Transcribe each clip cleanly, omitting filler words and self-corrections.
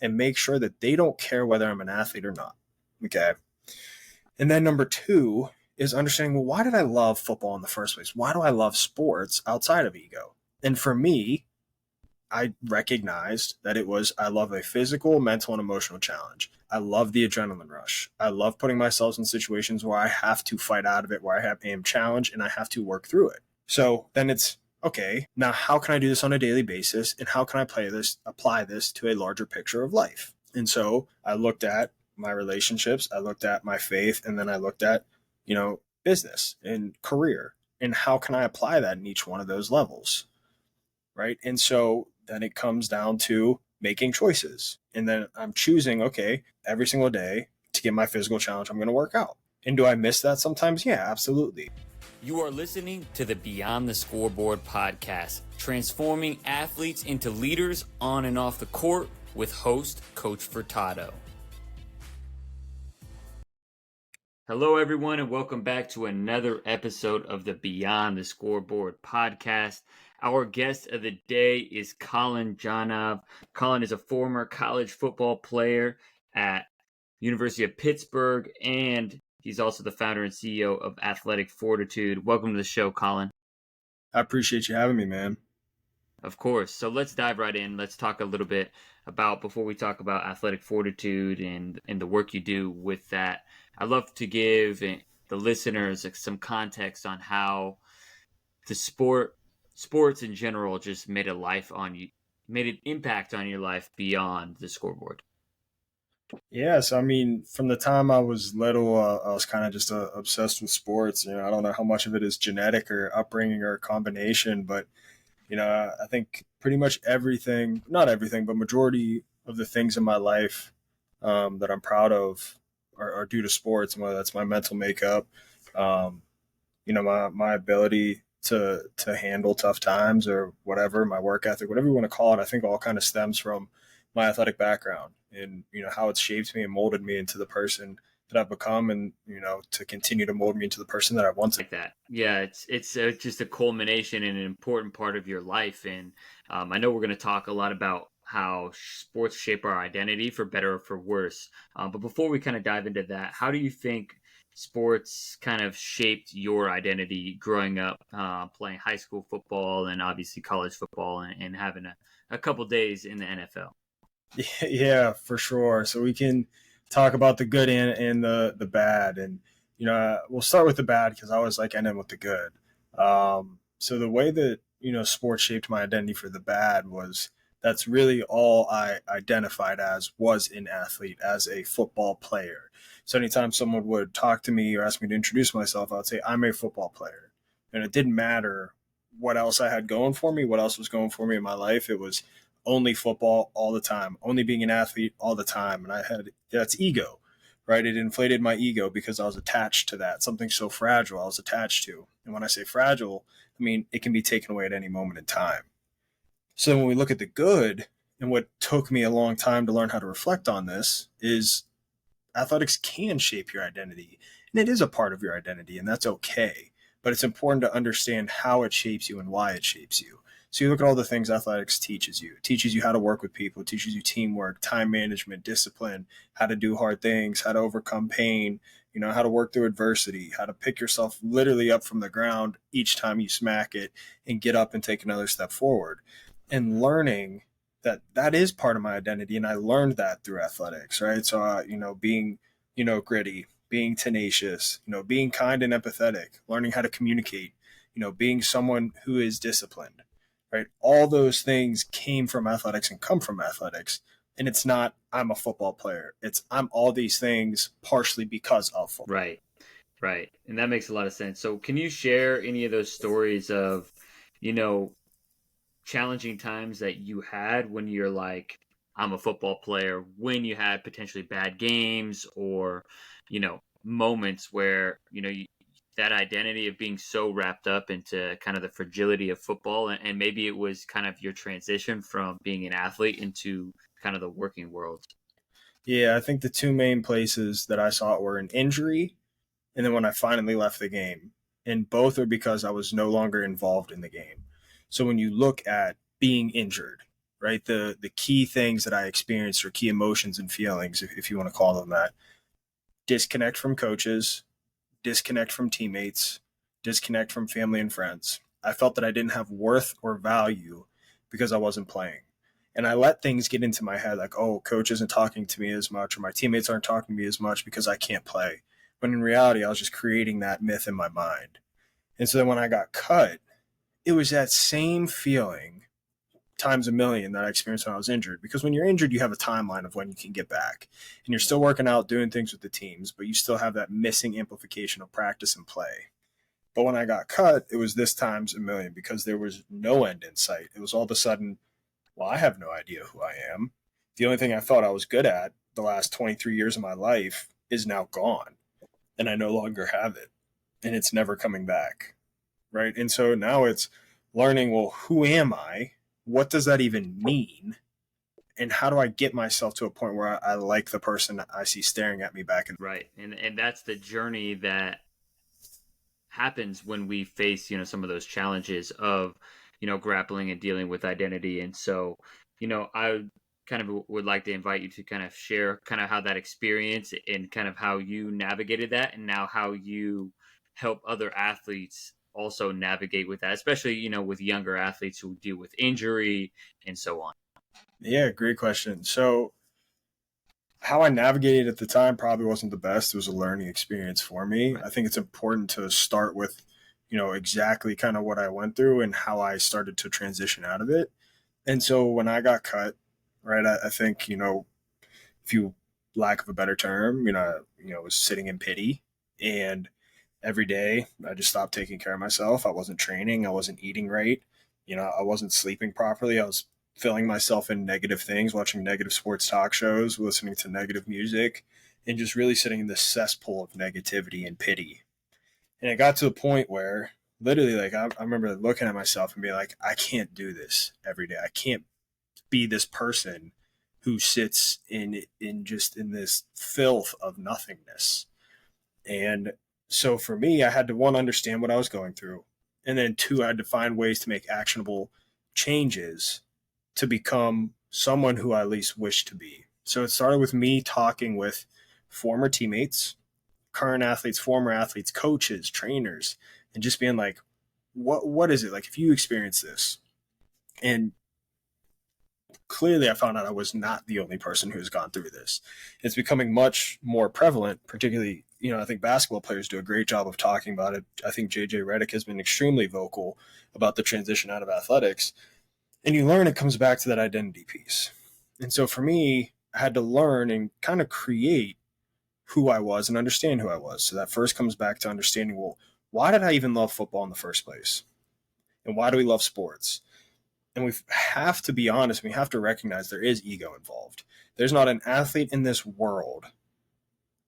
and make sure that they don't care whether I'm an athlete or not. Okay. And then number two is understanding, well, why did I love football in the first place? Why do I love sports outside of ego? And for me, I recognized that I love a physical, mental, and emotional challenge. I love the adrenaline rush. I love putting myself in situations where I have to fight out of it, where I am challenged and I have to work through it. So then it's, okay, now how can I do this on a daily basis? And how can I apply this to a larger picture of life? And so I looked at my relationships, I looked at my faith, and then I looked at, business and career. And how can I apply that in each one of those levels? Right. And so then it comes down to making choices. And then I'm choosing, okay, every single day to get my physical challenge, I'm going to work out. And do I miss that sometimes? Yeah, absolutely. You are listening to the Beyond the Scoreboard podcast, transforming athletes into leaders on and off the court with host Coach Furtado. Hello, everyone, and welcome back to another episode of the Beyond the Scoreboard podcast. Our guest of the day is Colin Jonov. Colin is a former college football player at University of Pittsburgh, and he's also the founder and CEO of Athletic Fortitude. Welcome to the show, Colin. I appreciate you having me, man. Of course. So let's dive right in. Let's talk a little bit about, before we talk about Athletic Fortitude and the work you do with that, I'd love to give the listeners some context on how the sports in general just made an impact on your life beyond the scoreboard. Yes, I mean, from the time I was little, I was kind of just obsessed with sports. I don't know how much of it is genetic or upbringing or a combination, but I think pretty much everything, not everything, but majority of the things in my life that I'm proud of are due to sports, and whether that's my mental makeup, my ability to handle tough times or whatever, my work ethic, whatever you want to call it, I think all kind of stems from my athletic background and, how it's shaped me and molded me into the person that I've become, and, to continue to mold me into the person that I want to. Like that. Yeah, it's just a culmination and an important part of your life. And I know we're going to talk a lot about how sports shape our identity for better or for worse. But before we kind of dive into that, how do you think sports kind of shaped your identity growing up, playing high school football and obviously college football and having a couple days in the NFL? Yeah, for sure. So we can talk about the good and the bad. And, we'll start with the bad because I always like ending with the good. So the way that, sports shaped my identity for the bad was that's really all I identified as was an athlete, as a football player. So anytime someone would talk to me or ask me to introduce myself, I would say, I'm a football player. And it didn't matter what else I had going for me, what else was going for me in my life. It was only football all the time, only being an athlete all the time. And that's ego, right? It inflated my ego because I was attached to that, something so fragile I was attached to. And when I say fragile, I mean, it can be taken away at any moment in time. So when we look at the good, and what took me a long time to learn how to reflect on this, is athletics can shape your identity. And it is a part of your identity, and that's okay. But it's important to understand how it shapes you and why it shapes you. So you look at all the things athletics teaches you. It teaches you how to work with people. It teaches you teamwork, time management, discipline, how to do hard things, how to overcome pain, how to work through adversity, how to pick yourself literally up from the ground each time you smack it and get up and take another step forward. And learning that is part of my identity. And I learned that through athletics, right? So, being, gritty, being tenacious, being kind and empathetic, learning how to communicate, being someone who is disciplined, right? All those things came from athletics and come from athletics. And it's not, I'm a football player. It's, I'm all these things partially because of football. Right. And that makes a lot of sense. So can you share any of those stories of, challenging times that you had when you're like, I'm a football player, when you had potentially bad games or, moments where, that identity of being so wrapped up into kind of the fragility of football, and maybe it was kind of your transition from being an athlete into kind of the working world? Yeah, I think the two main places that I saw it were an injury and then when I finally left the game. And both are because I was no longer involved in the game. So when you look at being injured, right? The key things that I experienced, or key emotions and feelings, if you want to call them that: disconnect from coaches, disconnect from teammates, disconnect from family and friends. I felt that I didn't have worth or value because I wasn't playing. And I let things get into my head like, oh, coach isn't talking to me as much, or my teammates aren't talking to me as much because I can't play. But in reality, I was just creating that myth in my mind. And so then when I got cut, it was that same feeling times a million that I experienced when I was injured. Because when you're injured, you have a timeline of when you can get back. And you're still working out, doing things with the teams, but you still have that missing amplification of practice and play. But when I got cut, it was this times a million, because there was no end in sight. It was all of a sudden, well, I have no idea who I am. The only thing I thought I was good at the last 23 years of my life is now gone, and I no longer have it, and it's never coming back. Right. And so now it's learning, well, who am I? What does that even mean? And how do I get myself to a point where I like the person I see staring at me back? Right. And that's the journey that happens when we face, some of those challenges of, grappling and dealing with identity. And so, I kind of would like to invite you to kind of share kind of how that experience and kind of how you navigated that, and now how you help other athletes also navigate with that, especially, with younger athletes who deal with injury and so on. Yeah, great question. So how I navigated at the time probably wasn't the best. It was a learning experience for me. Right. I think it's important to start with, exactly kind of what I went through and how I started to transition out of it. And so when I got cut, right, I think, if you lack of a better term, was sitting in pity. And every day I just stopped taking care of myself. I wasn't training. I wasn't eating right. I wasn't sleeping properly. I was filling myself in negative things, watching negative sports talk shows, listening to negative music, and just really sitting in this cesspool of negativity and pity. And it got to a point where literally, like, I remember looking at myself and being like, I can't do this every day. I can't be this person who sits in just in this filth of nothingness. And so for me, I had to, one, understand what I was going through. And then two, I had to find ways to make actionable changes to become someone who I at least wish to be. So it started with me talking with former teammates, current athletes, former athletes, coaches, trainers, and just being like, what is it like if you experience this? And clearly I found out I was not the only person who's gone through this. It's becoming much more prevalent, particularly, I think basketball players do a great job of talking about it. I think JJ Redick has been extremely vocal about the transition out of athletics. And you learn it comes back to that identity piece. And so for me, I had to learn and kind of create who I was and understand who I was. So that first comes back to understanding, well, why did I even love football in the first place? And why do we love sports? And we have to be honest, we have to recognize there is ego involved. There's not an athlete in this world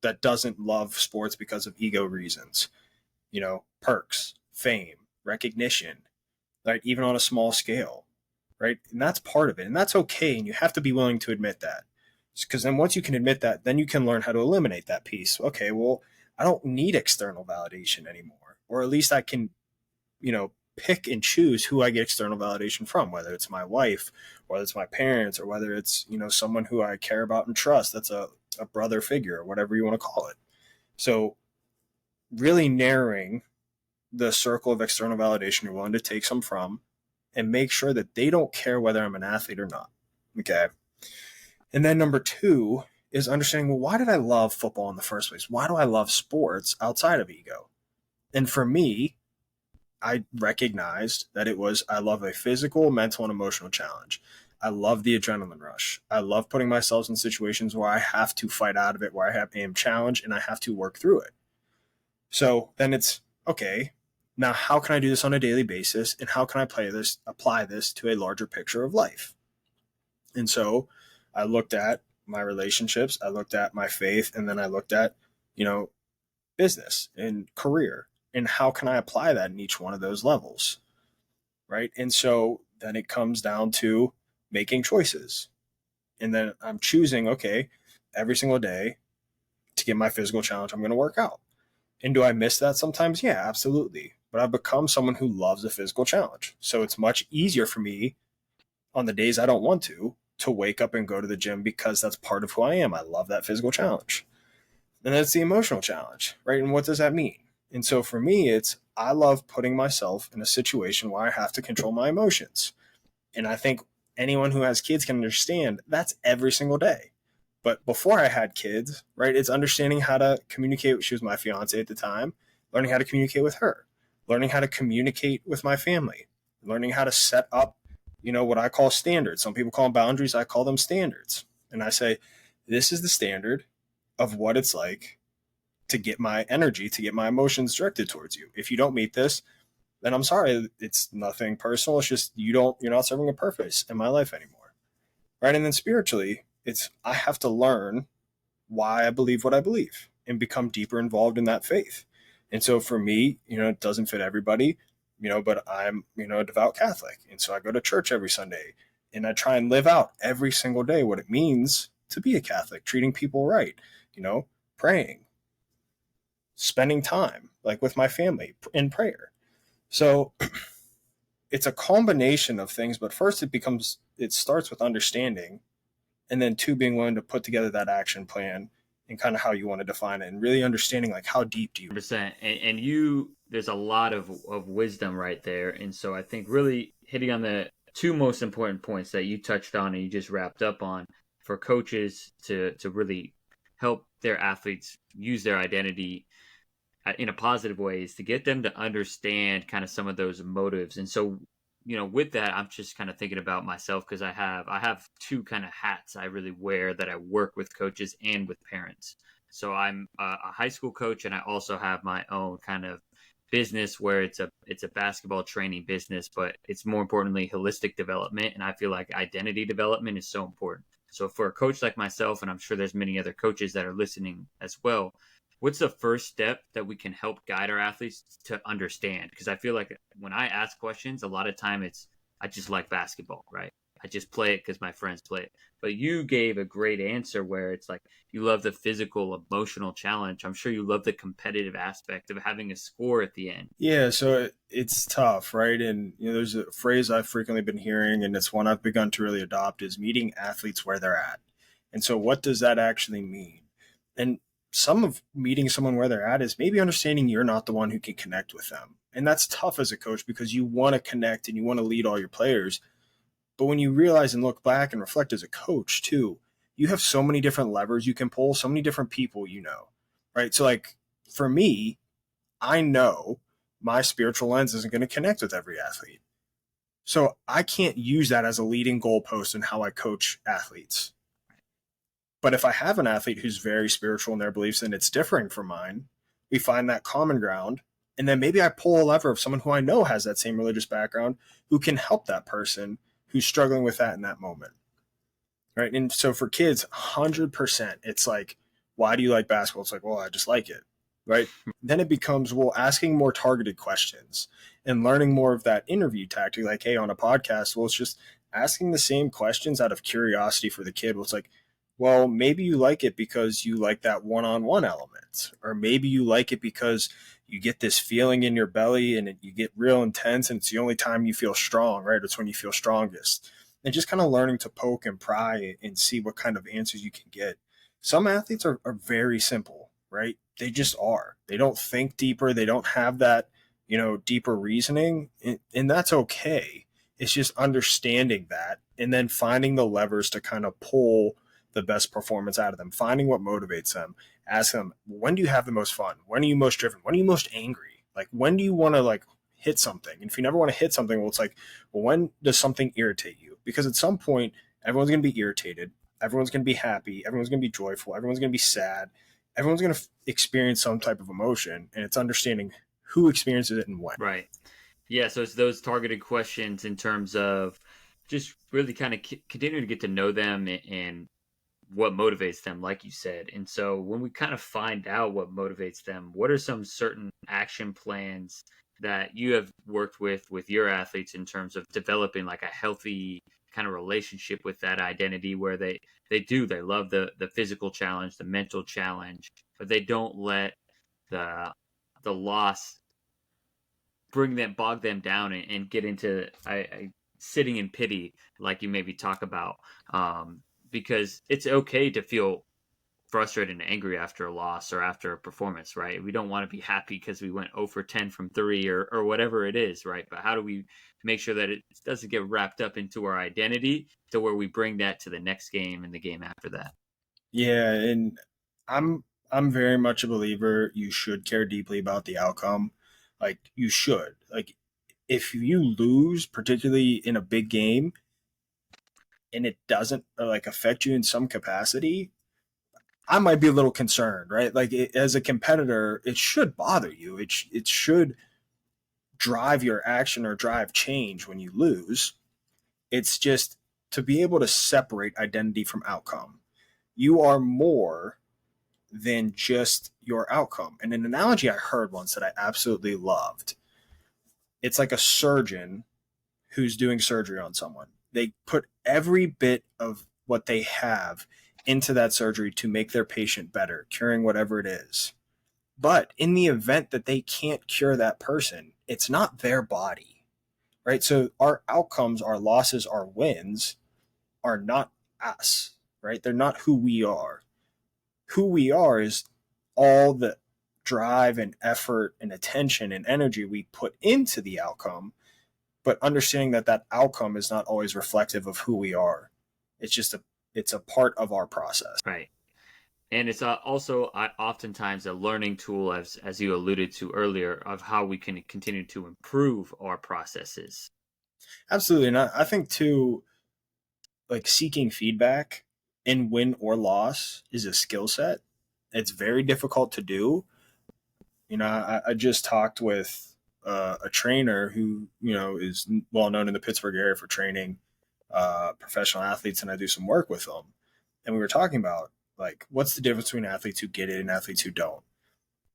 that doesn't love sports because of ego reasons. Perks, fame, recognition, right? Even on a small scale, right? And that's part of it. And that's okay. And you have to be willing to admit that. Because then once you can admit that, then you can learn how to eliminate that piece. Okay, well, I don't need external validation anymore. Or at least I can, pick and choose who I get external validation from, whether it's my wife, whether it's my parents, or whether it's, someone who I care about and trust. That's a brother figure, or whatever you want to call it. So really narrowing the circle of external validation you're willing to take some from, and make sure that they don't care whether I'm an athlete or not. Okay. And then number two is understanding, well, why did I love football in the first place? Why do I love sports outside of ego? And for me, I recognized that it was, I love a physical, mental, and emotional challenge. I love the adrenaline rush. I love putting myself in situations where I have to fight out of it, where I am challenged and I have to work through it. So then it's, okay, now how can I do this on a daily basis? And how can I apply this to a larger picture of life? And so I looked at my relationships, I looked at my faith, and then I looked at, business and career. And how can I apply that in each one of those levels? Right. And so then it comes down to making choices. And then I'm choosing, okay, every single day to get my physical challenge, I'm going to work out. And do I miss that sometimes? Yeah, absolutely. But I've become someone who loves a physical challenge. So it's much easier for me on the days I don't want to wake up and go to the gym because that's part of who I am. I love that physical challenge. And that's the emotional challenge, right? And what does that mean? And so for me, it's I love putting myself in a situation where I have to control my emotions. And I think anyone who has kids can understand that's every single day. But before I had kids, right, it's understanding how to communicate. She was my fiance at the time, learning how to communicate with her, learning how to communicate with my family, learning how to set up, what I call standards. Some people call them boundaries. I call them standards. And I say, this is the standard of what it's like to get my energy, to get my emotions directed towards you. If you don't meet this, then I'm sorry. It's nothing personal. It's just you're not serving a purpose in my life anymore. Right. And then spiritually, it's I have to learn why I believe what I believe and become deeper involved in that faith. And so for me, it doesn't fit everybody, but I'm, a devout Catholic. And so I go to church every Sunday and I try and live out every single day what it means to be a Catholic, treating people right, praying, spending time like with my family in prayer. So it's a combination of things, but first it starts with understanding, and then two, being willing to put together that action plan and kind of how you want to define it and really understanding like how deep do you 100%. And you, there's a lot of wisdom right there. And so I think really hitting on the two most important points that you touched on and you just wrapped up on for coaches to really help their athletes use their identity in a positive way is to get them to understand kind of some of those motives. And so, with that, I'm just kind of thinking about myself because I have two kind of hats I really wear that I work with coaches and with parents. So I'm a high school coach, and I also have my own kind of business where it's a basketball training business, but it's more importantly holistic development. And I feel like identity development is so important. So for a coach like myself, and I'm sure there's many other coaches that are listening as well, what's the first step that we can help guide our athletes to understand? Because I feel like when I ask questions, a lot of time I just like basketball, right? I just play it because my friends play it. But you gave a great answer where it's like you love the physical, emotional challenge. I'm sure you love the competitive aspect of having a score at the end. Yeah, so it's tough, right? And there's a phrase I've frequently been hearing, and it's one I've begun to really adopt: is meeting athletes where they're at. And so, what does that actually mean? And some of meeting someone where they're at is maybe understanding you're not the one who can connect with them, and that's tough as a coach because you want to connect and you want to lead all your players. But when you realize and look back and reflect as a coach too, you have so many different levers you can pull, so many different people, right? So like for me, I know my spiritual lens isn't going to connect with every athlete. So I can't use that as a leading goalpost in how I coach athletes. But if I have an athlete who's very spiritual in their beliefs and it's differing from mine, we find that common ground. And then maybe I pull a lever of someone who I know has that same religious background who can help that person who's struggling with that in that moment. Right. And so for kids, 100%, it's like, why do you like basketball? It's like, well, I just like it. Right. Then it becomes, well, asking more targeted questions and learning more of that interview tactic. Like, hey, on a podcast, well, it's just asking the same questions out of curiosity for the kid. Well, it's like, well, maybe you like it because you like that one-on-one element, or maybe you like it because you get this feeling in your belly and you get real intense and it's the only time you feel strong, right? It's when you feel strongest. And just kind of learning to poke and pry and see what kind of answers you can get. Some athletes are very simple, right? They just are. They don't think deeper. They don't have that, deeper reasoning, and that's okay. It's just understanding that and then finding the levers to kind of pull the best performance out of them, finding what motivates them. Ask them, when do you have the most fun? When are you most driven? When are you most angry? Like, when do you want to hit something? And if you never want to hit something, well, it's like, well, when does something irritate you? Because at some point, everyone's going to be irritated. Everyone's going to be happy. Everyone's going to be joyful. Everyone's going to be sad. Everyone's going to experience some type of emotion. And it's understanding who experiences it and when. Right. Yeah. So it's those targeted questions in terms of just really kind of continue to get to know them and what motivates them, like you said. And so when we kind of find out what motivates them, what are some certain action plans that you have worked with your athletes in terms of developing like a healthy kind of relationship with that identity where they love the physical challenge, the mental challenge, but they don't let the loss bog them down and get into sitting in pity, like you maybe talk about, because it's okay to feel frustrated and angry after a loss or after a performance, right? We don't want to be happy because we went 0 for 10 from 3 or whatever it is, right? But how do we make sure that it doesn't get wrapped up into our identity to where we bring that to the next game and the game after that? Yeah, and I'm very much a believer you should care deeply about the outcome. Like you should. Like if you lose, particularly in a big game, and it doesn't like affect you in some capacity, I might be a little concerned, right? Like as a competitor, it should bother you. It should drive your action or drive change when you lose. It's just to be able to separate identity from outcome. You are more than just your outcome. And an analogy I heard once that I absolutely loved. It's like a surgeon who's doing surgery on someone. They put every bit of what they have into that surgery to make their patient better, curing whatever it is. But in the event that they can't cure that person, it's not their body, right? So our outcomes, our losses, our wins are not us, right? They're not who we are. Who we are is all the drive and effort and attention and energy we put into the outcome, but understanding that that outcome is not always reflective of who we are. It's a part of our process. Right. And it's also oftentimes a learning tool, as you alluded to earlier, of how we can continue to improve our processes. Absolutely. And I think too, like seeking feedback in win or loss is a skill set. It's very difficult to do. I just talked with a trainer who, is well known in the Pittsburgh area for training professional athletes, and I do some work with them. And we were talking about like what's the difference between athletes who get it and athletes who don't.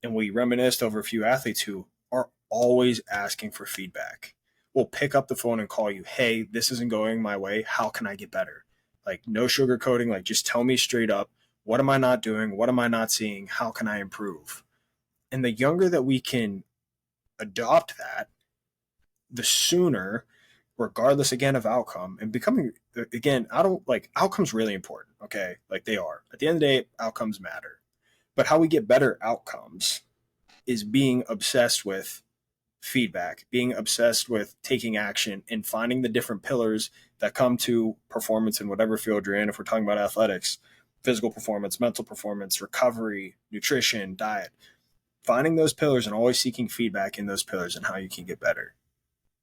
And we reminisced over a few athletes who are always asking for feedback. We'll pick up the phone and call you, hey, this isn't going my way. How can I get better? Like no sugarcoating, like just tell me straight up, what am I not doing? What am I not seeing? How can I improve? And the younger that we can adopt that, the sooner, regardless again of outcome and becoming, again, I don't like outcomes really important. Okay. Like they are. At the end of the day, outcomes matter. But how we get better outcomes is being obsessed with feedback, being obsessed with taking action and finding the different pillars that come to performance in whatever field you're in. If we're talking about athletics, physical performance, mental performance, recovery, nutrition, diet, finding those pillars and always seeking feedback in those pillars and how you can get better,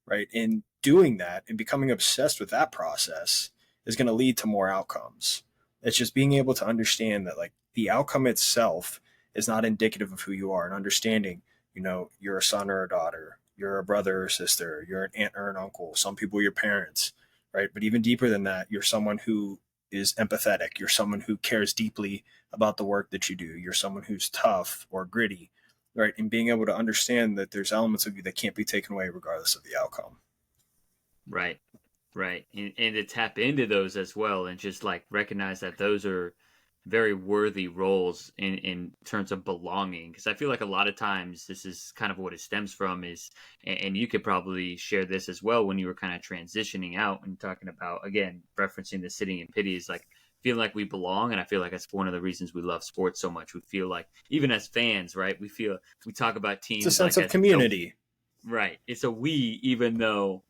right? And doing that and becoming obsessed with that process is going to lead to more outcomes. It's just being able to understand that like the outcome itself is not indicative of who you are, and understanding, you're a son or a daughter, you're a brother or sister, you're an aunt or an uncle, some people are your parents, right? But even deeper than that, you're someone who is empathetic, you're someone who cares deeply about the work that you do, you're someone who's tough or gritty, right? And being able to understand that there's elements of you that can't be taken away regardless of the outcome. Right. Right. And to tap into those as well and just like recognize that those are very worthy roles in terms of belonging. Because I feel like a lot of times this is kind of what it stems from is, and you could probably share this as well when you were kind of transitioning out and talking about, again, referencing the sitting in pity is like feeling like we belong. And I feel like that's one of the reasons we love sports so much. We feel like, even as fans, right, we talk about teams. It's a sense like of community. Right. It's a we, even though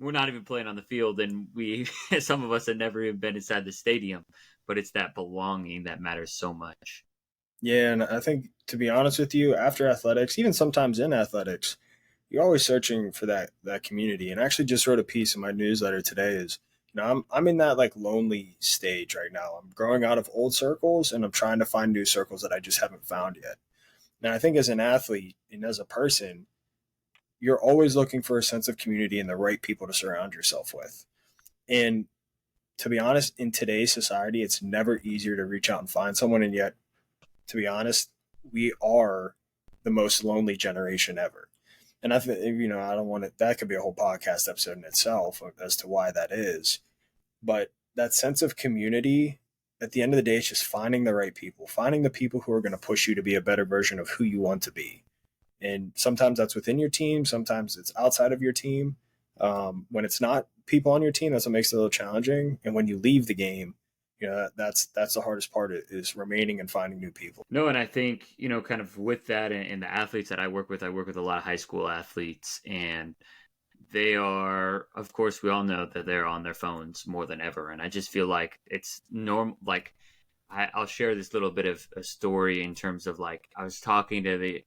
we're not even playing on the field, and we some of us have never even been inside the stadium, but it's that belonging that matters so much. Yeah, and I think to be honest with you, after athletics, even sometimes in athletics, you're always searching for that community. And I actually just wrote a piece in my newsletter today. Is I'm in that like lonely stage right now. I'm growing out of old circles and I'm trying to find new circles that I just haven't found yet. And I think as an athlete and as a person, you're always looking for a sense of community and the right people to surround yourself with. And to be honest, in today's society, it's never easier to reach out and find someone. And yet, to be honest, we are the most lonely generation ever. And I think, I don't want to, that could be a whole podcast episode in itself as to why that is. But that sense of community, at the end of the day, it's just finding the right people, finding the people who are going to push you to be a better version of who you want to be. And sometimes that's within your team. Sometimes it's outside of your team. When it's not people on your team, that's what makes it a little challenging. And when you leave the game, that's the hardest part, is remaining and finding new people. No, and I think, kind of with that, and the athletes that I work with a lot of high school athletes, and they are, of course, we all know that they're on their phones more than ever. And I just feel like it's normal. Like, I'll share this little bit of a story in terms of, like, I was talking to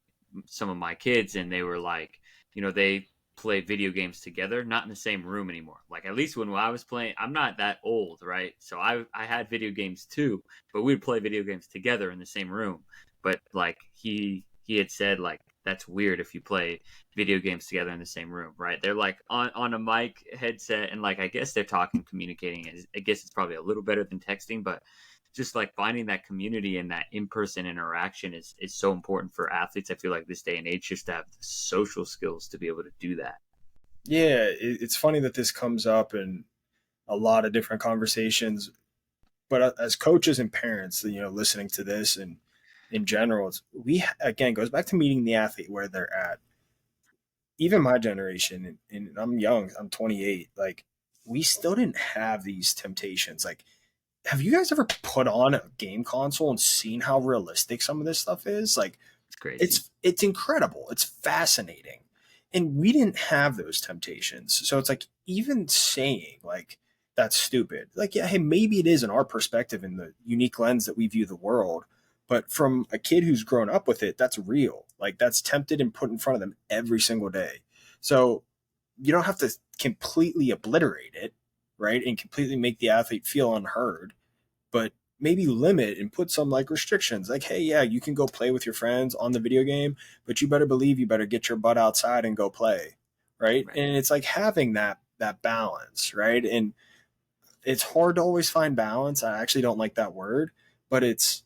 some of my kids, and they were like, they play video games together, not in the same room anymore. Like, at least when I was playing, I'm not that old, right? So I had video games too, but we'd play video games together in the same room. But like he had said, like, that's weird if you play video games together in the same room, right? They're like on a mic headset, and like, I guess they're talking, communicating. I guess it's probably a little better than texting, but just like finding that community and that in-person interaction is so important for athletes. I feel like this day and age, just to have the social skills to be able to do that. Yeah, it's funny that this comes up in a lot of different conversations, but as coaches and parents, listening to this, and in general, we, again, goes back to meeting the athlete where they're at. Even my generation, and I'm young, I'm 28, like, we still didn't have these temptations. Like, have you guys ever put on a game console and seen how realistic some of this stuff is? Like, It's crazy. it's incredible. It's fascinating. And we didn't have those temptations. So it's like, even saying like that's stupid. Like, yeah, hey, maybe it is in our perspective, in the unique lens that we view the world. But from a kid who's grown up with it, that's real. Like, that's tempted and put in front of them every single day. So you don't have to completely obliterate it, right? And completely make the athlete feel unheard, but maybe limit and put some like restrictions, like, hey, yeah, you can go play with your friends on the video game, but you better believe you better get your butt outside and go play, right? Right. And it's like having that balance, right? And it's hard to always find balance. I actually don't like that word, but it's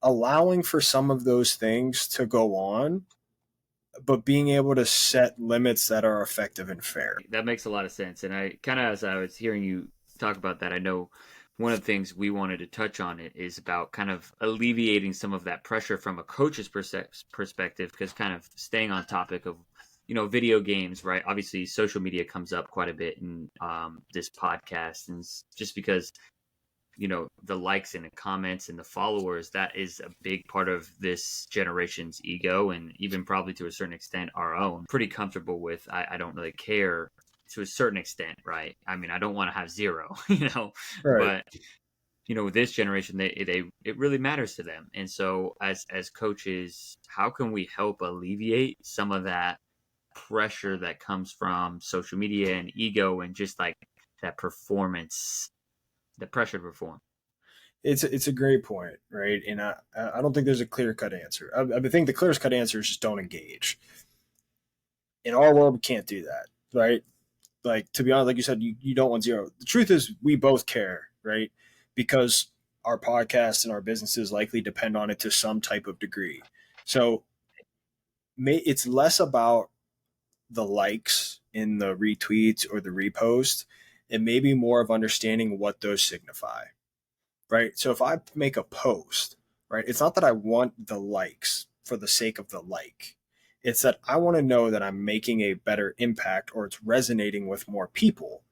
allowing for some of those things to go on, but being able to set limits that are effective and fair. That makes a lot of sense. And I kind of, as I was hearing you talk about that, I know one of the things we wanted to touch on it is about kind of alleviating some of that pressure from a coach's perspective, because kind of staying on topic of, video games, right? Obviously, social media comes up quite a bit in this podcast, and just because the likes and the comments and the followers, that is a big part of this generation's ego, and even probably to a certain extent our own. Pretty comfortable with, I don't really care to a certain extent, right? I mean, I don't want to have zero, Right. but this generation, it really matters to them. And so as coaches, how can we help alleviate some of that pressure that comes from social media and ego, and just like that performance, the pressure to perform? It's a great point, right? And I don't think there's a clear cut answer. I think the clearest cut answer is just don't engage. In our world, we can't do that, right? Like, to be honest, like you said, you don't want zero. The truth is, we both care, right? Because our podcast and our businesses likely depend on it to some type of degree. So it's less about the likes in the retweets or the repost, and maybe more of understanding what those signify, right? So if I make a post, right, it's not that I want the likes for the sake of the like. It's that I want to know that I'm making a better impact, or it's resonating with more people.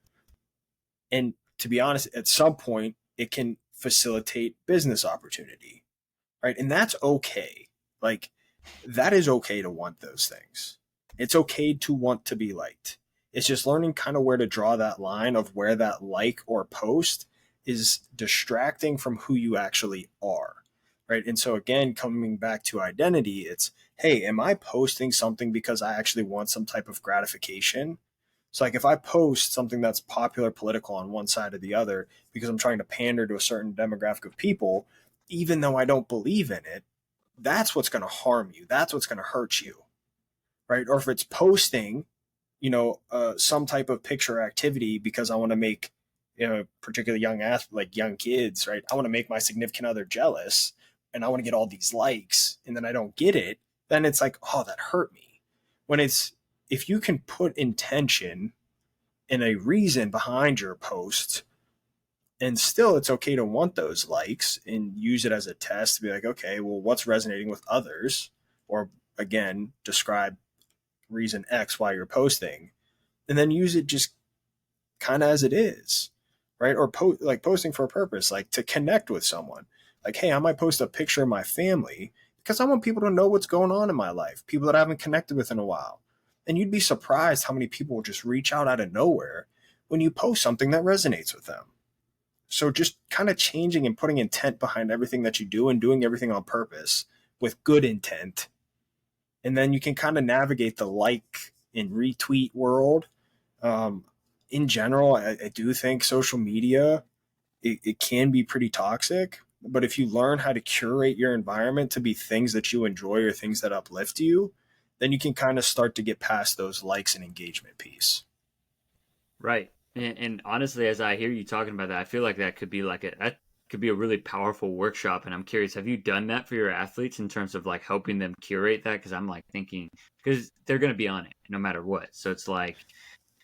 And to be honest, at some point, it can facilitate business opportunity, right? And that's okay. Like, that is okay to want those things. It's okay to want to be liked. It's just learning kind of where to draw that line of where that like or post is distracting from who you actually are, right? And so, again, coming back to identity, it's, hey, am I posting something because I actually want some type of gratification? So, like, if I post something that's popular political on one side or the other because I'm trying to pander to a certain demographic of people, even though I don't believe in it, that's what's going to harm you. That's what's going to hurt you, right? Or if it's posting, some type of picture activity because I want to make, particularly like young kids, right? I want to make my significant other jealous, and I want to get all these likes, and then I don't get it. Then it's like, oh, that hurt me. When if you can put intention and a reason behind your post, and still it's okay to want those likes and use it as a test to be like, okay, well, what's resonating with others? Or, again, describe reason X why you're posting, and then use it just kind of as it is, right? Or like posting for a purpose, like to connect with someone. Like, hey, I might post a picture of my family because I want people to know what's going on in my life, people that I haven't connected with in a while. And you'd be surprised how many people will just reach out of nowhere when you post something that resonates with them. So just kind of changing and putting intent behind everything that you do and doing everything on purpose with good intent. And then you can kind of navigate the like and retweet world. Um, in general, I do think social media, it can be pretty toxic. But if you learn how to curate your environment to be things that you enjoy or things that uplift you, then you can kind of start to get past those likes and engagement piece. Right. And honestly, as I hear you talking about that, I feel like that could be like that could be a really powerful workshop. And I'm curious, have you done that for your athletes in terms of like helping them curate that? Because I'm like thinking, because they're going to be on it no matter what. So it's like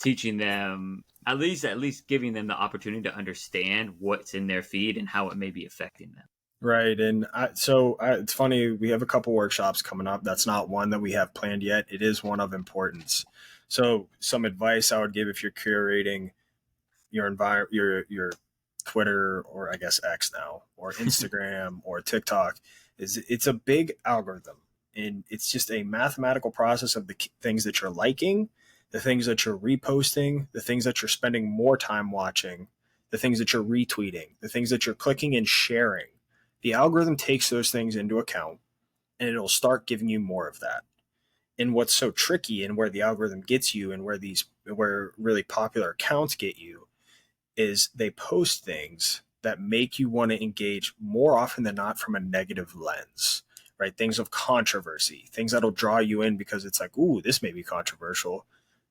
teaching them at least giving them the opportunity to understand what's in their feed and how it may be affecting them. Right. And it's funny, we have a couple workshops coming up. That's not one that we have planned yet. It is one of importance. So some advice I would give if you're curating your environment, your Twitter, or I guess X now, or Instagram or TikTok, is it's a big algorithm, and it's just a mathematical process of the things that you're liking, the things that you're reposting, the things that you're spending more time watching, the things that you're retweeting, the things that you're clicking and sharing. The algorithm takes those things into account, and it'll start giving you more of that. And what's so tricky, and where the algorithm gets you, and where really popular accounts get you, is they post things that make you want to engage more often than not from a negative lens, right? Things of controversy, things that'll draw you in because it's like, ooh, this may be controversial.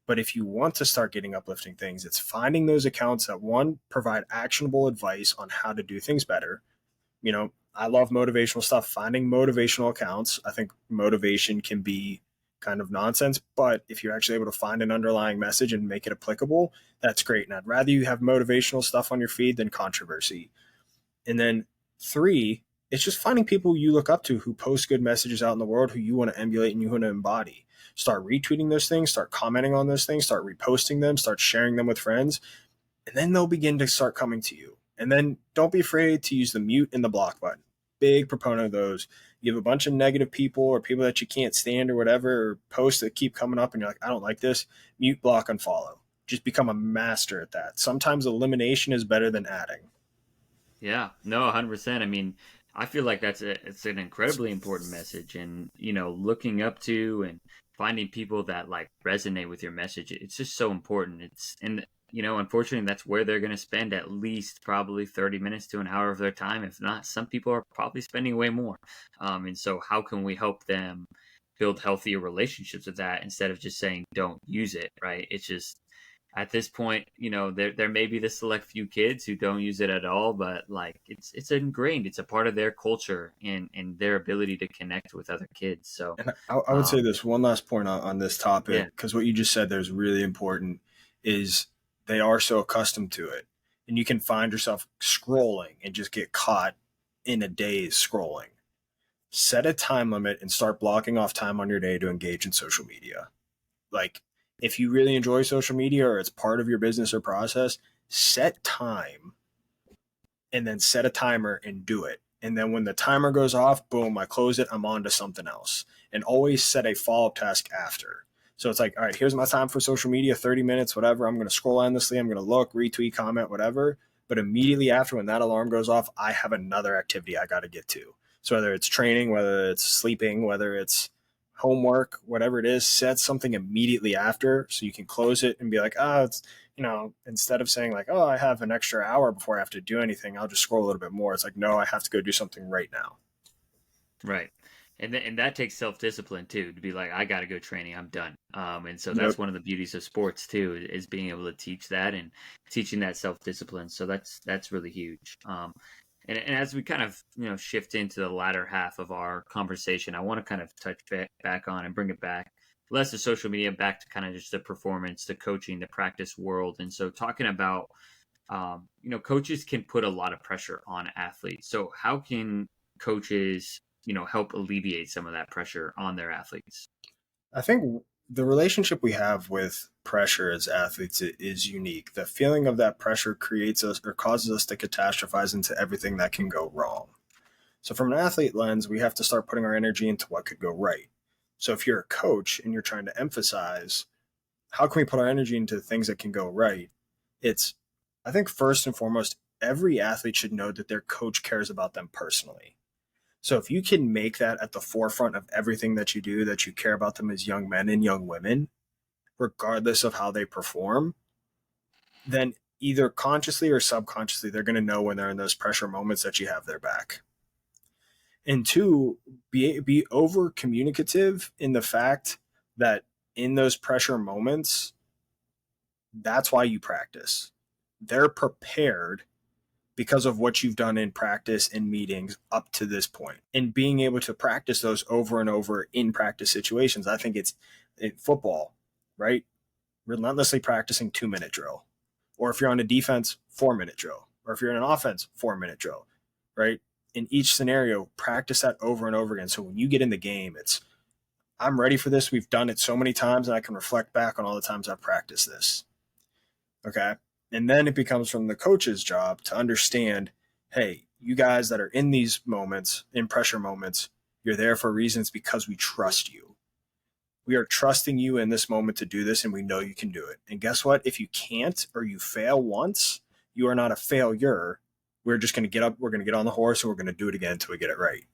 But if you want to start getting uplifting things, it's finding those accounts that, one, provide actionable advice on how to do things better. I love motivational stuff. Finding motivational accounts, I think motivation can be kind of nonsense, but if you're actually able to find an underlying message and make it applicable, that's great. And I'd rather you have motivational stuff on your feed than controversy. And then three, it's just finding people you look up to who post good messages out in the world, who you want to emulate and you want to embody. Start retweeting those things, start commenting on those things, start reposting them, start sharing them with friends, and then they'll begin to start coming to you. And then don't be afraid to use the mute and the block button. Big proponent of those. You have a bunch of negative people or people that you can't stand or whatever, or posts that keep coming up and you're like, I don't like this. Mute, block, unfollow. Just become a master at that. Sometimes elimination is better than adding. Yeah, no, 100%. I mean, I feel like it's an incredibly important message, and looking up to and finding people that like resonate with your message, it's just so important. Unfortunately, that's where they're going to spend at least probably 30 minutes to an hour of their time. If not, some people are probably spending way more. And so how can we help them build healthier relationships with that instead of just saying don't use it, right? It's just at this point, there may be the select few kids who don't use it at all, but like it's ingrained. It's a part of their culture and their ability to connect with other kids. So, And I would say um, this one last point on this topic, yeah, because what you just said there is really important, is they are so accustomed to it. And you can find yourself scrolling and just get caught in a daze scrolling. Set a time limit and start blocking off time on your day to engage in social media. Like, if you really enjoy social media or it's part of your business or process, set time and then set a timer and do it. And then when the timer goes off, boom, I close it, I'm on to something else. And always set a follow up task after. So it's like, all right, here's my time for social media, 30 minutes, whatever. I'm going to scroll endlessly. I'm going to look, retweet, comment, whatever. But immediately after, when that alarm goes off, I have another activity I got to get to. So whether it's training, whether it's sleeping, whether it's homework, whatever it is, set something immediately after so you can close it and be like, it's, instead of saying like, oh, I have an extra hour before I have to do anything, I'll just scroll a little bit more. It's like, no, I have to go do something right now. right. And that takes self discipline too, to be like, I got to go training. I'm done. And so that's Yep. one of the beauties of sports too, is being able to teach that and teaching that self discipline. So that's really huge. And as we kind of shift into the latter half of our conversation, I want to kind of touch back on and bring it back less to social media, back to kind of just the performance, the coaching, the practice world. And so talking about coaches can put a lot of pressure on athletes. So how can coaches help alleviate some of that pressure on their athletes? I think the relationship we have with pressure as athletes is unique. The feeling of that pressure creates us or causes us to catastrophize into everything that can go wrong. So from an athlete lens, we have to start putting our energy into what could go right. So if you're a coach and you're trying to emphasize how can we put our energy into things that can go right, it's, I think first and foremost, every athlete should know that their coach cares about them personally. So if you can make that at the forefront of everything that you do, that you care about them as young men and young women, regardless of how they perform, then either consciously or subconsciously, they're going to know when they're in those pressure moments that you have their back. And two, be over communicative in the fact that in those pressure moments, that's why you practice. They're prepared because of what you've done in practice and meetings up to this point. And being able to practice those over and over in practice situations, I think it's in football, right? Relentlessly practicing 2-minute drill. Or if you're on a defense, 4-minute drill. Or if you're in an offense, 4-minute drill, right? In each scenario, practice that over and over again. So when you get in the game, it's, I'm ready for this. We've done it so many times and I can reflect back on all the times I've practiced this. Okay. And then it becomes from the coach's job to understand, hey, you guys that are in these moments, in pressure moments, you're there for reasons because we trust you. We are trusting you in this moment to do this, and we know you can do it. And guess what? If you can't or you fail once, you are not a failure. We're just going to get up, we're going to get on the horse, and we're going to do it again until we get it right.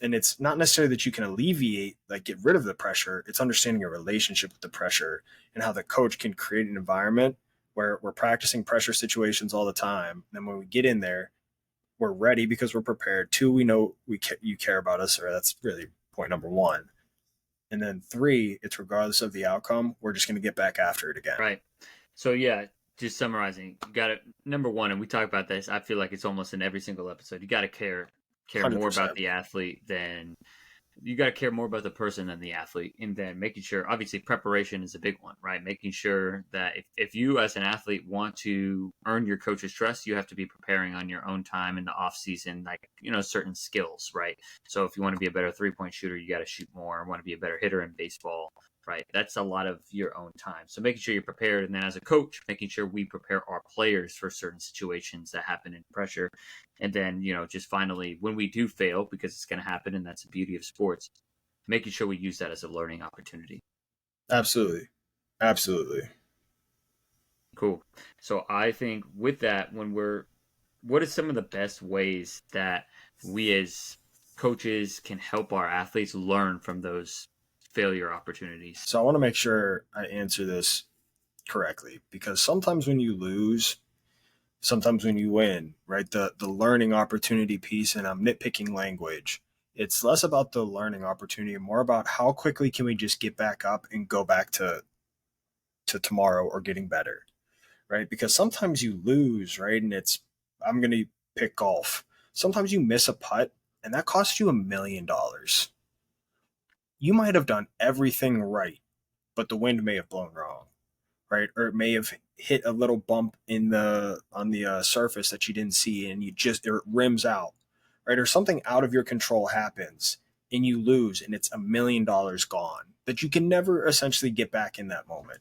And it's not necessarily that you can alleviate, like get rid of the pressure. It's understanding your relationship with the pressure and how the coach can create an environment where we're practicing pressure situations all the time. And then when we get in there, we're ready because we're prepared. 2, we know you care about us, or that's really point number 1. And then 3, it's regardless of the outcome, we're just going to get back after it again. Right. So yeah, just summarizing, you got to, number 1, and we talk about this, I feel like it's almost in every single episode, you got to care 100%. more about the athlete than you got to care more about the person than the athlete. And then making sure, obviously preparation is a big one, right? Making sure that if you as an athlete want to earn your coach's trust, you have to be preparing on your own time in the off season, like, certain skills, right? So if you want to be a better 3-point shooter, you got to shoot more. Want to be a better hitter in baseball, right? That's a lot of your own time. So making sure you're prepared. And then as a coach, making sure we prepare our players for certain situations that happen in pressure. And then, just finally, when we do fail, because it's going to happen, and that's the beauty of sports, making sure we use that as a learning opportunity. Absolutely. Absolutely. Cool. So I think with that, what are some of the best ways that we as coaches can help our athletes learn from those failure opportunities? So I want to make sure I answer this correctly, because sometimes when you lose, sometimes when you win, right? The learning opportunity piece, and I'm nitpicking language. It's less about the learning opportunity and more about how quickly can we just get back up and go back to tomorrow or getting better, right? Because sometimes you lose, right? And I'm going to pick golf. Sometimes you miss a putt and that costs you $1 million. You might have done everything right, but the wind may have blown wrong, right? Or it may have hit a little bump on the surface that you didn't see, and it rims out, right? Or something out of your control happens and you lose, and it's $1 million gone that you can never essentially get back in that moment.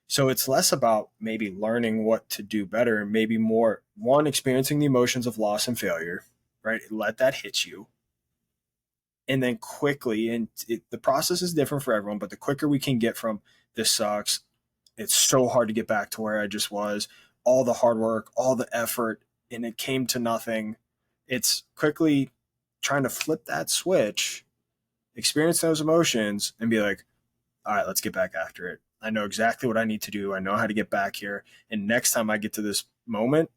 So it's less about maybe learning what to do better, and maybe more, one, experiencing the emotions of loss and failure, right? Let that hit you. And then quickly, and the process is different for everyone, but the quicker we can get from this sucks, it's so hard to get back to where I just was, all the hard work, all the effort, and it came to nothing. It's quickly trying to flip that switch, experience those emotions, and be like, all right, let's get back after it. I know exactly what I need to do. I know how to get back here. And next time I get to this moment,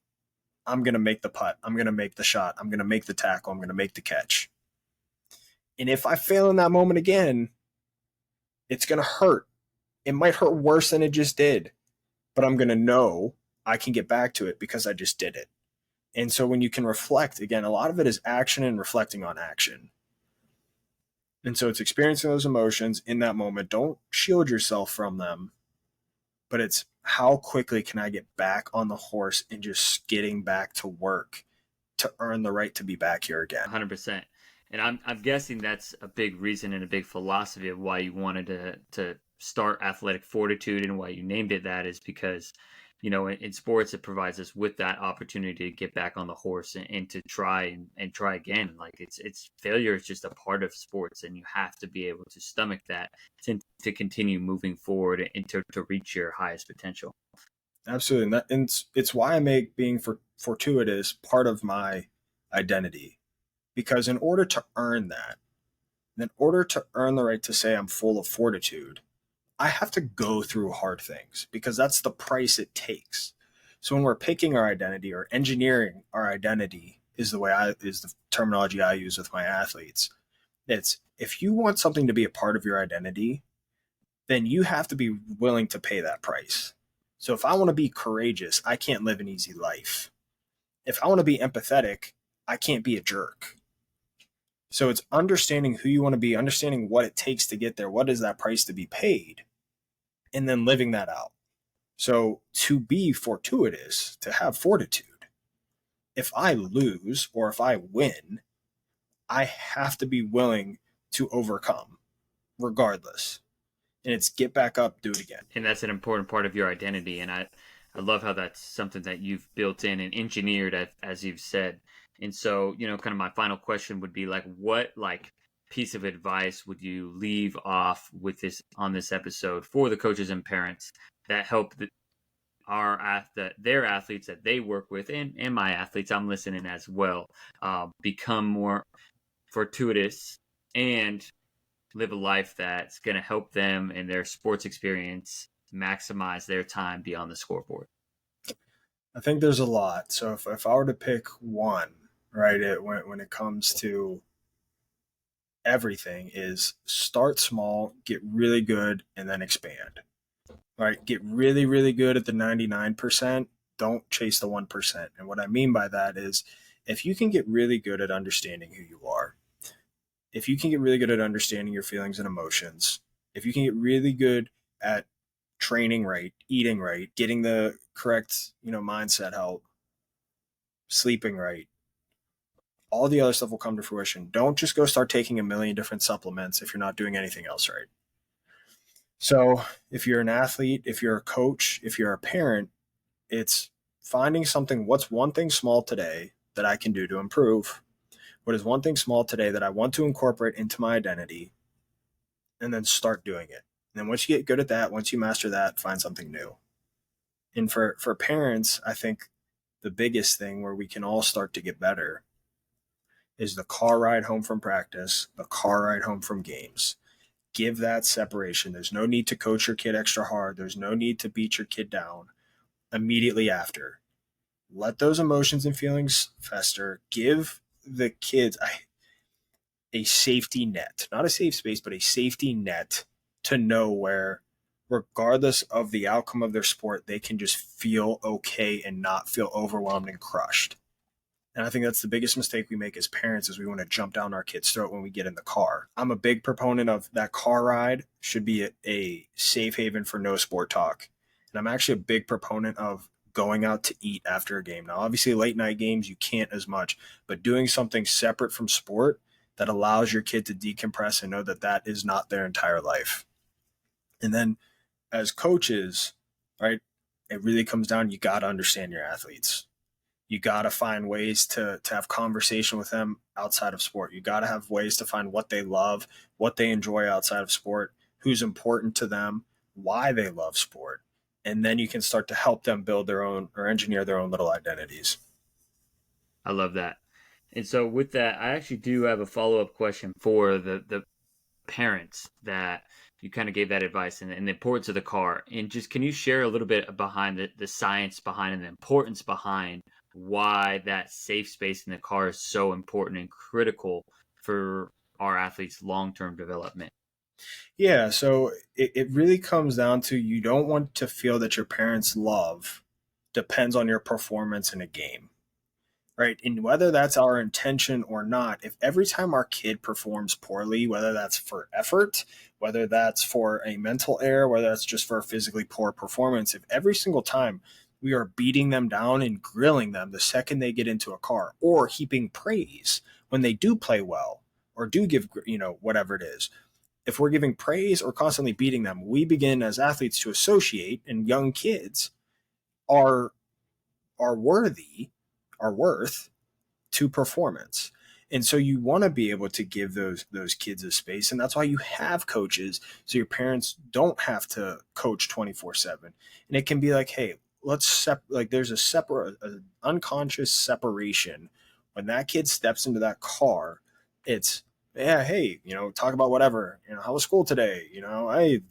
I'm going to make the putt. I'm going to make the shot. I'm going to make the tackle. I'm going to make the catch. And if I fail in that moment again, it's going to hurt. It might hurt worse than it just did, but I'm going to know I can get back to it because I just did it. And so when you can reflect, again, a lot of it is action and reflecting on action. And so it's experiencing those emotions in that moment. Don't shield yourself from them, but it's how quickly can I get back on the horse and just getting back to work to earn the right to be back here again. 100%. And I'm guessing that's a big reason and a big philosophy of why you wanted to start athletic fortitude, and why you named it that is because, in sports, it provides us with that opportunity to get back on the horse and to try and try again. Like it's failure is just a part of sports, and you have to be able to stomach that to continue moving forward and to reach your highest potential. Absolutely. And it's why I make being fortuitous part of my identity. Because in order to earn that, in order to earn the right to say I'm full of fortitude, I have to go through hard things because that's the price it takes. So when we're picking our identity or engineering our identity is the terminology I use with my athletes. It's if you want something to be a part of your identity, then you have to be willing to pay that price. So if I want to be courageous, I can't live an easy life. If I want to be empathetic, I can't be a jerk. So it's understanding who you want to be, understanding what it takes to get there, what is that price to be paid, and then living that out. So to be fortuitous, to have fortitude, if I lose or if I win, I have to be willing to overcome regardless. And it's get back up, do it again. And that's an important part of your identity. And I love how that's something that you've built in and engineered, as you've said. And so, kind of my final question would be like, what piece of advice would you leave off with this on this episode for the coaches and parents that help their athletes that they work with and my athletes I'm listening as well, become more fortuitous and live a life that's going to help them in their sports experience maximize their time beyond the scoreboard? I think there's a lot. So if I were to pick one, right, when it comes to everything is start small, get really good, and then expand. Right? Get really, really good at the 99%. Don't chase the 1%. And what I mean by that is if you can get really good at understanding who you are, if you can get really good at understanding your feelings and emotions, if you can get really good at training right, eating right, getting the correct, mindset help, sleeping right, all the other stuff will come to fruition. Don't just go start taking a million different supplements if you're not doing anything else right. So if you're an athlete, if you're a coach, if you're a parent, it's finding something. What's one thing small today that I can do to improve? What is one thing small today that I want to incorporate into my identity? And then start doing it. And then once you get good at that, once you master that, find something new. And for parents, I think the biggest thing where we can all start to get better is the car ride home from practice, the car ride home from games. Give that separation. There's no need to coach your kid extra hard. There's no need to beat your kid down immediately after. Let those emotions and feelings fester. Give the kids a safety net, not a safe space, but a safety net to know where, regardless of the outcome of their sport, they can just feel okay and not feel overwhelmed and crushed. And I think that's the biggest mistake we make as parents is we want to jump down our kid's throat when we get in the car. I'm a big proponent of that car ride should be a safe haven for no sport talk. And I'm actually a big proponent of going out to eat after a game. Now, obviously, late night games, you can't as much, but doing something separate from sport that allows your kid to decompress and know that that is not their entire life. And then as coaches, right, it really comes down, you got to understand your athletes. You got to find ways to have conversation with them outside of sport. You got to have ways to find what they love, what they enjoy outside of sport, who's important to them, why they love sport. And then you can start to help them build their own or engineer their own little identities. I love that. And so with that, I actually do have a follow-up question for the parents that you kind of gave that advice and the importance of the car. And just can you share a little bit behind the science behind and the importance behind why that safe space in the car is so important and critical for our athletes' long-term development? Yeah, so it really comes down to you don't want to feel that your parents' love depends on your performance in a game, right? And whether that's our intention or not, if every time our kid performs poorly, whether that's for effort, whether that's for a mental error, whether that's just for a physically poor performance, if every single time we are beating them down and grilling them the second they get into a car or heaping praise when they do play well or do give, whatever it is, If we're giving praise or constantly beating them, we begin as athletes to associate, and young kids are worthy, are worth to performance. And so you want to be able to give those kids a space, and that's why you have coaches, so your parents don't have to coach 24/7. And it can be like, hey, like there's a separate, unconscious separation when that kid steps into that car. It's, yeah, hey, talk about whatever, how was school today, hey,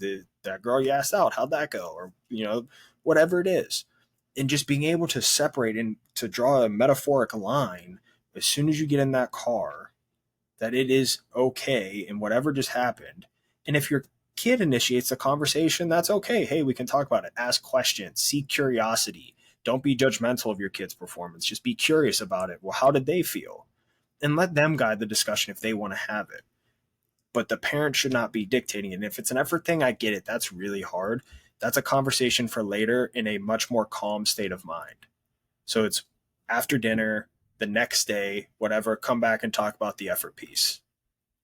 that girl you asked out, how'd that go, or whatever it is. And just being able to separate and to draw a metaphoric line as soon as you get in that car, that it is okay and whatever just happened. And if your kid initiates the conversation, that's okay. Hey, we can talk about it. Ask questions, seek curiosity. Don't be judgmental of your kid's performance. Just be curious about it. Well, how did they feel? And let them guide the discussion if they want to have it. But the parent should not be dictating it. And if it's an effort thing, I get it. That's really hard. That's a conversation for later in a much more calm state of mind. So it's after dinner, the next day, whatever, come back and talk about the effort piece,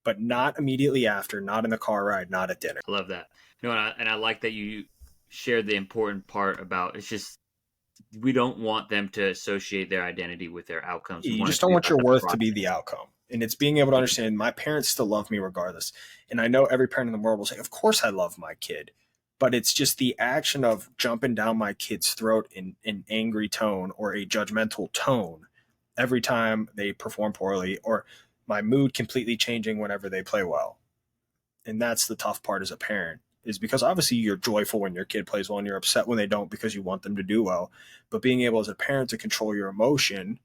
but not immediately after, not in the car ride, not at dinner. I love that. And I like that you shared the important part about, it's just, we don't want them to associate their identity with their outcomes. You just don't want your worth to be the outcome. And it's being able to understand my parents still love me regardless. And I know every parent in the world will say, of course I love my kid. But it's just the action of jumping down my kid's throat in an angry tone or a judgmental tone every time they perform poorly, or my mood completely changing whenever they play well. And that's the tough part as a parent, is because obviously you're joyful when your kid plays well and you're upset when they don't because you want them to do well. But being able as a parent to control your emotion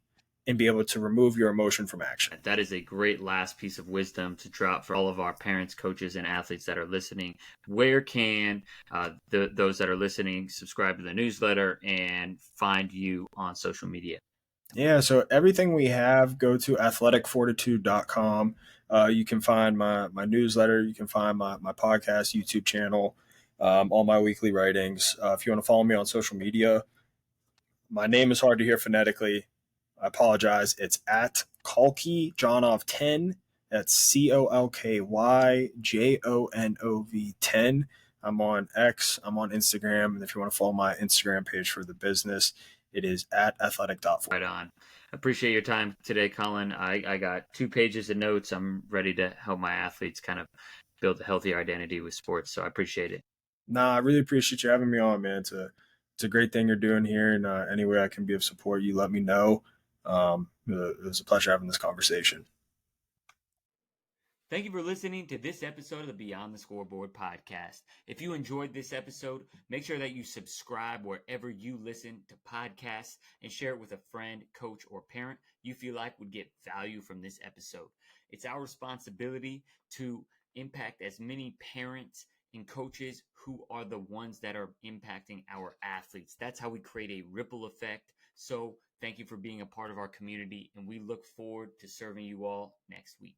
and be able to remove your emotion from action. That is a great last piece of wisdom to drop for all of our parents, coaches, and athletes that are listening. Where can those that are listening subscribe to the newsletter and find you on social media? Yeah, so everything we have, go to athleticfortitude.com. You can find my newsletter. You can find my podcast, YouTube channel, all my weekly writings. If you want to follow me on social media, my name is hard to hear phonetically. I apologize. It's at Colin Jonov 10. That's COLKYJONOV 10. I'm on X. I'm on Instagram. And if you want to follow my Instagram page for the business, it is at athletic.fortitude. Right on. Appreciate your time today, Colin. I got 2 pages of notes. I'm ready to help my athletes kind of build a healthier identity with sports. So I appreciate it. Nah, I really appreciate you having me on, man. It's a great thing you're doing here. And any way I can be of support, you let me know. It was a pleasure having this conversation. Thank you for listening to this episode of the Beyond the Scoreboard podcast. If you enjoyed this episode, make sure that you subscribe wherever you listen to podcasts and share it with a friend, coach, or parent you feel like would get value from this episode. It's our responsibility to impact as many parents and coaches who are the ones that are impacting our athletes. That's how we create a ripple effect. So thank you for being a part of our community, and we look forward to serving you all next week.